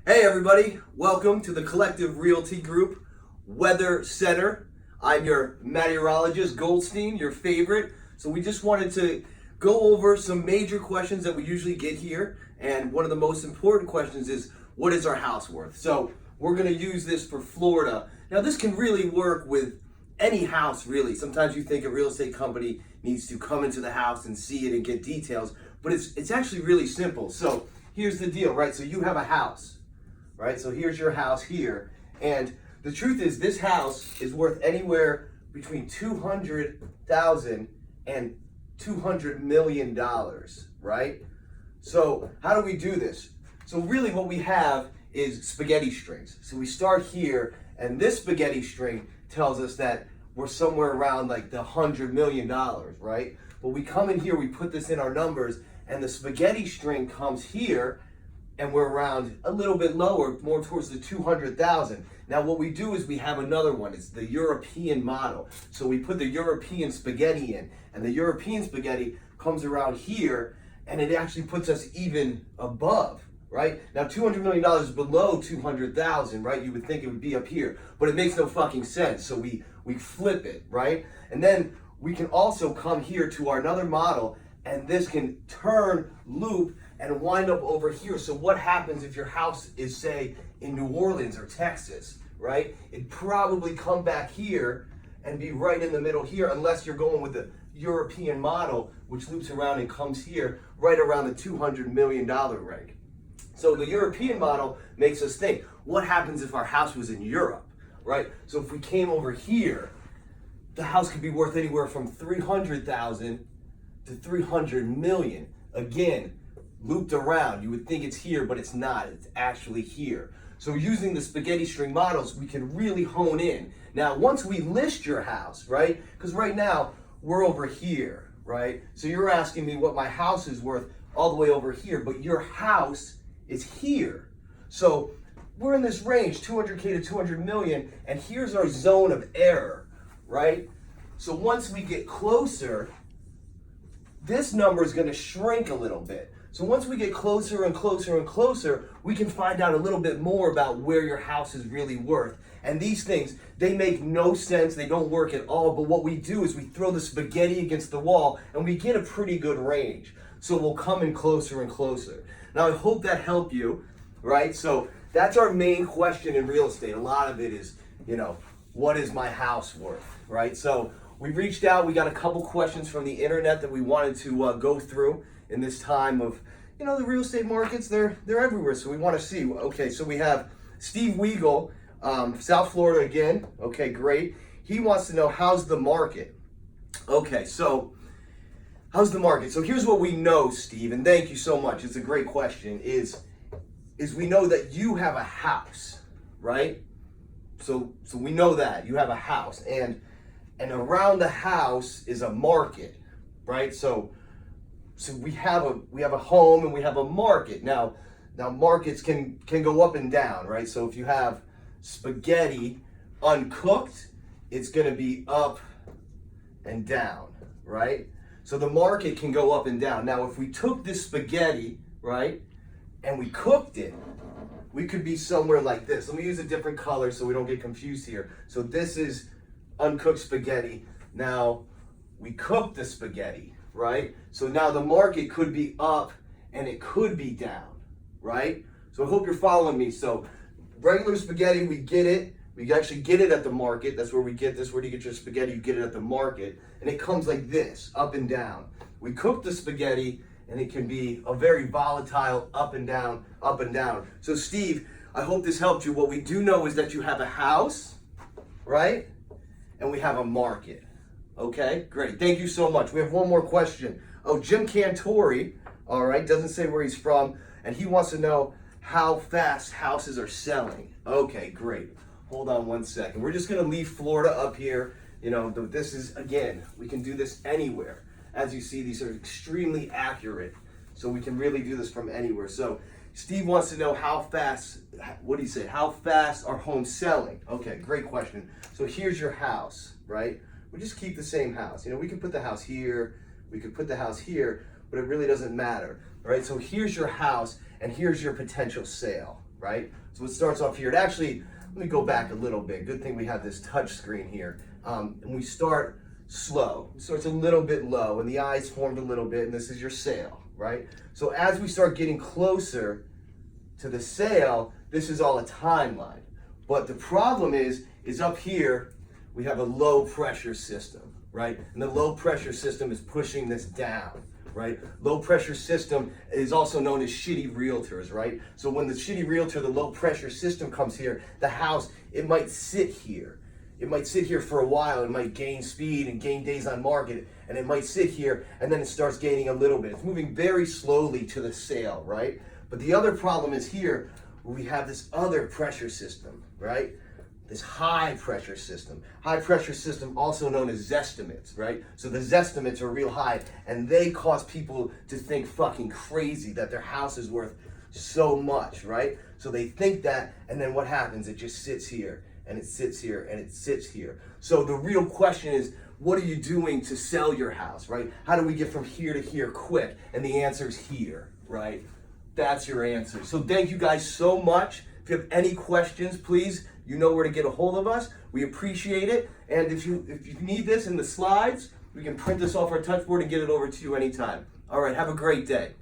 Hey everybody, welcome to the Collective Realty Group Weather Center. I'm your meteorologist, Goldstein, your favorite. So we just wanted to go over some major questions that we usually get here. And one of the most important questions is, what is our house worth? So we're gonna use this for Florida. Now this can really work with any house really. Sometimes you think a real estate company needs to come into the house and see it and get details, but it's actually really simple. So here's the deal, right? So you have a house. Right, so here's your house here, and the truth is this house is worth anywhere between $200,000 and $200 million, right? So how do we do this? So really what we have is spaghetti strings. So we start here, and this spaghetti string tells us that we're somewhere around like the $100 million, right? But we come in here, we put this in our numbers, and the spaghetti string comes here, and we're around a little bit lower, more towards the 200,000. Now what we do is we have another one, it's the European model. So we put the European spaghetti in, and the European spaghetti comes around here, and it actually puts us even above, right? Now $200 million is below 200,000, right? You would think it would be up here, but it makes no fucking sense. So we flip it, right? And then we can also come here to our another model, and this can turn, loop, and wind up over here. So what happens if your house is, say, in New Orleans or Texas, right? It'd probably come back here and be right in the middle here, unless you're going with the European model, which loops around and comes here right around the $200 million range. So the European model makes us think, what happens if our house was in Europe, right? So if we came over here, the house could be worth anywhere from 300,000 to 300 million. Again, looped around. You would think it's here, but it's not. It's actually here. So using the spaghetti string models, we can really hone in. Now, once we list your house, right? Because right now, we're over here, right? So you're asking me what my house is worth all the way over here, but your house is here. So we're in this range, 200K to 200 million, and here's our zone of error, right? So once we get closer, this number is gonna shrink a little bit. So once we get closer and closer and closer, we can find out a little bit more about where your house is really worth. And these things, they make no sense, they don't work at all, but what we do is we throw the spaghetti against the wall and we get a pretty good range. So we'll come in closer and closer. Now I hope that helped you, right? So that's our main question in real estate. A lot of it is, what is my house worth, right? So we reached out, we got a couple questions from the internet that we wanted to go through in this time of, the real estate markets, they're everywhere. So we want to see, okay, so we have Steve Weigel, South Florida again. Okay, great. He wants to know, how's the market? Okay, so how's the market? So here's what we know, Steve, and thank you so much. It's a great question, is we know that you have a house, right? So we know that you have a house, and around the house is a market, right? So we have a home and we have a market. Now markets can go up and down, right? So if you have spaghetti uncooked, it's gonna be up and down, right? So the market can go up and down. Now if we took this spaghetti, right, and we cooked it, we could be somewhere like this. Let me use a different color so we don't get confused here. So this is uncooked spaghetti. Now we cooked the spaghetti, right? So now the market could be up and it could be down, right? So I hope you're following me. So regular spaghetti, we get it. We actually get it at the market. That's where we get this. Where do you get your spaghetti? You get it at the market. And it comes like this, up and down. We cook the spaghetti and it can be a very volatile up and down, up and down. So Steve, I hope this helped you. What we do know is that you have a house, right? And we have a market. Okay, great. Thank you so much. We have one more question. Oh, Jim Cantori, all right, doesn't say where he's from, and he wants to know how fast houses are selling. Okay, great. Hold on one second. We're just going to leave Florida up here. This is, again, we can do this anywhere. As you see, these are extremely accurate, so we can really do this from anywhere. So Steve wants to know how fast, what do you say, how fast are homes selling? Okay, great question. So here's your house, right? We just keep the same house. We can put the house here, we could put the house here, but it really doesn't matter, right? So here's your house and here's your potential sale, right? So it starts off here. It actually, let me go back a little bit. Good thing we have this touch screen here. And we start slow. It starts a little bit low and the eyes formed a little bit, and this is your sale, right? So as we start getting closer to the sale, this is all a timeline. But the problem is up here, we have a low pressure system, right? And the low pressure system is pushing this down, right? Low pressure system is also known as shitty realtors, right? So when the shitty realtor, the low pressure system comes here, the house, it might sit here. It might sit here for a while. It might gain speed and gain days on market, and it might sit here and then it starts gaining a little bit. It's moving very slowly to the sale, right? But the other problem is here, where we have this other pressure system, right? This high pressure system. High pressure system, also known as zestimates, right? So the zestimates are real high, and they cause people to think fucking crazy that their house is worth so much, right? So they think that, and then what happens? It just sits here, and it sits here, and it sits here. So the real question is, what are you doing to sell your house, right? How do we get from here to here quick? And the answer is here, right? That's your answer. So thank you guys so much. If you have any questions, please, you know where to get a hold of us. We appreciate it. And if you need this in the slides, we can print this off our touchboard and get it over to you anytime. All right, have a great day.